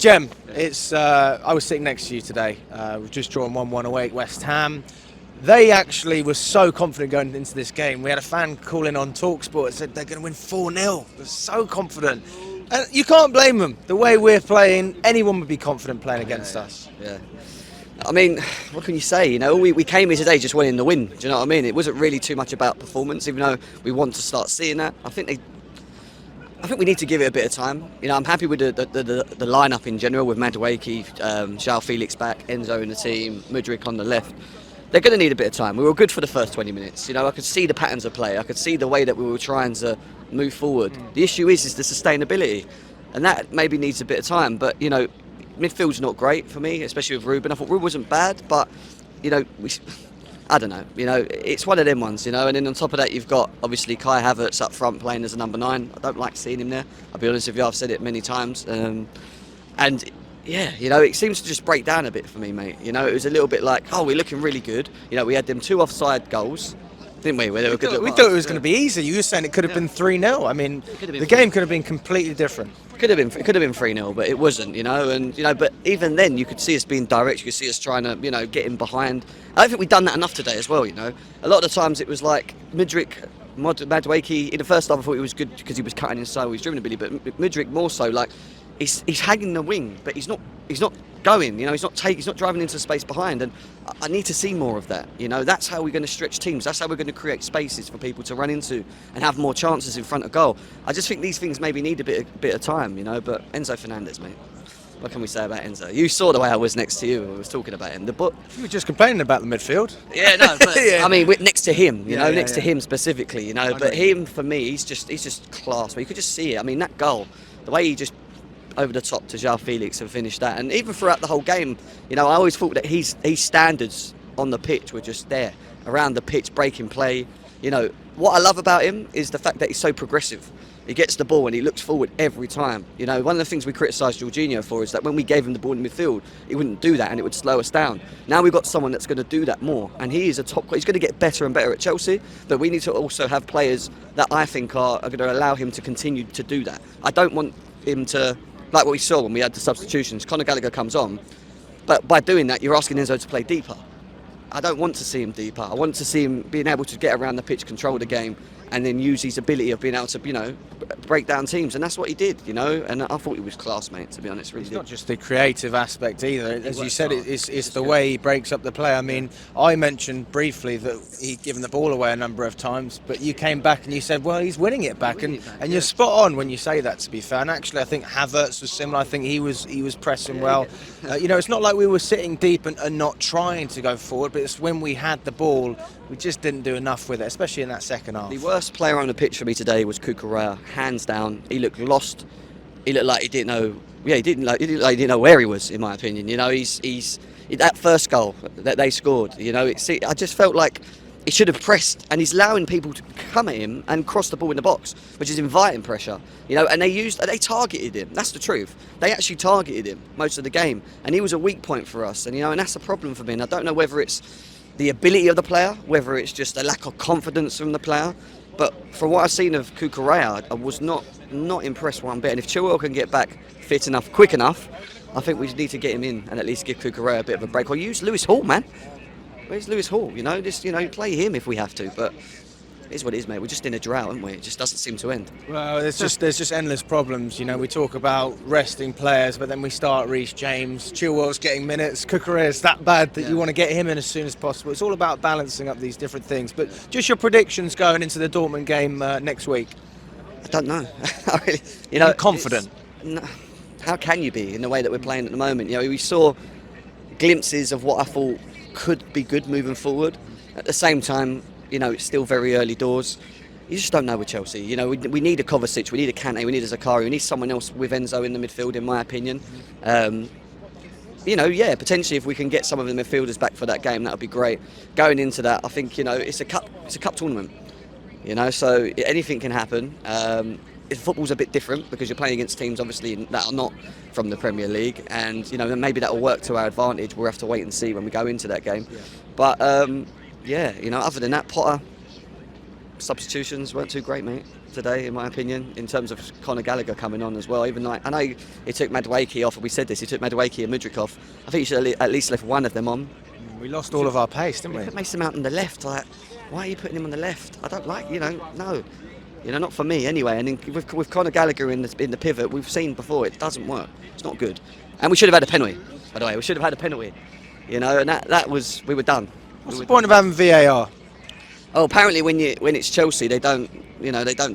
Jem, it's I was sitting next to you today. We've just drawn 1-1 away at West Ham. They actually were so confident going into this game. We had a fan call in on TalkSport and said they're going to win 4-0. They're so confident. And you can't blame them. The way we're playing, anyone would be confident playing against us. Yeah. I mean, what can you say? You know, we came here today just wanting the win. Do you know what I mean? It wasn't really too much about performance, even though we want to start seeing that. I think we need to give it a bit of time. You know, I'm happy with the lineup in general, with Madueke, João Felix back, Enzo in the team, Mudryk on the left. They're going to need a bit of time. We were good for the first 20 minutes. You know, I could see the patterns of play. I could see the way that we were trying to move forward. The issue is the sustainability, and that maybe needs a bit of time. But you know, midfield's not great for me, especially with Ruben. I thought Ruben wasn't bad, but you know, I don't know. You know, it's one of them ones. You know, and then on top of that, you've got obviously Kai Havertz up front playing as a number 9. I don't like seeing him there. I'll be honest with you. I've said it many times, and yeah, you know, it seems to just break down a bit for me, mate. You know, it was a little bit like, oh, we're looking really good. You know, we had them 2 offside goals, didn't we? Where they were good. We thought it was going to be easy. You were saying it could have been 3-0. I mean, the game could have been completely different. It could have been 3-0, but it wasn't. You know, and you know, but even then, you could see us being direct. You could see us trying to, you know, get in behind. I don't think we've done that enough today as well. You know, a lot of the times it was like Mudryk, Madueke. In the first half, I thought he was good because he was cutting inside, he's driven a bit, but Mudryk more so like. He's hanging the wing, but he's not going. You know, he's not driving into space behind. And I need to see more of that. You know, that's how we're going to stretch teams. That's how we're going to create spaces for people to run into and have more chances in front of goal. I just think these things maybe need a bit of time. You know, but Enzo Fernandez, mate. What can we say about Enzo? You saw the way I was next to you when I was talking about him. You were just complaining about the midfield. Yeah, no, but yeah. I mean, we're next to him, you know, next to him specifically, you know. But him, for me, he's just class. But you could just see it. I mean, that goal, the way he just over the top to João Felix and finished that, and even throughout the whole game, you know, I always thought that his standards on the pitch were just there, around the pitch, breaking play. You know, what I love about him is the fact that he's so progressive. He gets the ball and he looks forward every time. You know, one of the things we criticised Jorginho for is that when we gave him the ball in midfield, he wouldn't do that and it would slow us down. Now we've got someone that's going to do that more, and he is he's going to get better and better at Chelsea, but we need to also have players that I think are going to allow him to continue to do that. I don't want him to, like what we saw when we had the substitutions, Conor Gallagher comes on, but by doing that, you're asking Enzo to play deeper. I don't want to see him deeper. I want to see him being able to get around the pitch, control the game, and then use his ability of being able to, you know, break down teams. And that's what he did, you know. And I thought he was class, mate, to be honest. Really, it's not just the creative aspect either. As you said, it's the way he breaks up the play. I mean, I mentioned briefly that he'd given the ball away a number of times, but you came back and you said, well, he's winning it back. And you're spot on when you say that, to be fair. And actually, I think Havertz was similar. I think he was pressing well. You know, it's not like we were sitting deep and not trying to go forward, but it's when we had the ball, we just didn't do enough with it, especially in that second half. The worst player on the pitch for me today was Cucurella, hands down. He looked lost. He looked like he didn't know. Yeah, he didn't know where he was, in my opinion. You know, he's that first goal that they scored. You know, I just felt like he should have pressed, and he's allowing people to come at him and cross the ball in the box, which is inviting pressure. You know, and they targeted him. That's the truth. They actually targeted him most of the game, and he was a weak point for us. And you know, and that's a problem for me. And I don't know whether it's the ability of the player, whether it's just a lack of confidence from the player. But from what I've seen of Cucurella, I was not impressed one bit. And if Chilwell can get back fit enough, quick enough, I think we need to get him in and at least give Cucurella a bit of a break. Or use Lewis Hall, man. Where's Lewis Hall? You know, just play him if we have to. But it is what it is, mate. We're just in a drought, aren't we? It just doesn't seem to end. Well, there's just endless problems. You know, we talk about resting players, but then we start Reece James, Chilwell's getting minutes, Cucurella's that bad that you want to get him in as soon as possible. It's all about balancing up these different things. But just your predictions going into the Dortmund game next week. I don't know. I really, you know, confident. No, how can you be in the way that we're playing at the moment? You know, we saw glimpses of what I thought could be good moving forward. At the same time, you know, it's still very early doors. You just don't know with Chelsea. You know, we need a Kovacic, we need a Kante, we need a Zakari, we need someone else with Enzo in the midfield, in my opinion. You know, yeah, potentially if we can get some of the midfielders back for that game, that would be great. Going into that, I think, you know, it's a cup tournament. You know, so anything can happen. Football's a bit different because you're playing against teams, obviously, that are not from the Premier League, and you know, maybe that will work to our advantage. We'll have to wait and see when we go into that game. But yeah, you know, other than that, Potter substitutions weren't too great, mate. today, in my opinion, in terms of Conor Gallagher coming on as well. Even like, I know he took Madueke off, and we said this, he took Madueke and Mudryk off. I think he should have at least left one of them on. We lost all of our pace, didn't we? Put Mason Mount on the left. Like, why are you putting him on the left? I don't like, no. Not for me anyway. And with Conor Gallagher in the pivot, we've seen before, it doesn't work. It's not good. And we should have had a penalty, by the way. We should have had a penalty. And we were done. What's the point of having VAR? Oh, apparently when it's Chelsea, they don't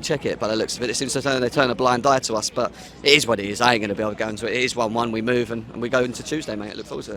check it by the looks of it. It seems to they turn a blind eye to us, but it is what it is. I ain't going to be able to go into it. It is 1-1, we move and we go into Tuesday, mate. I look forward to it.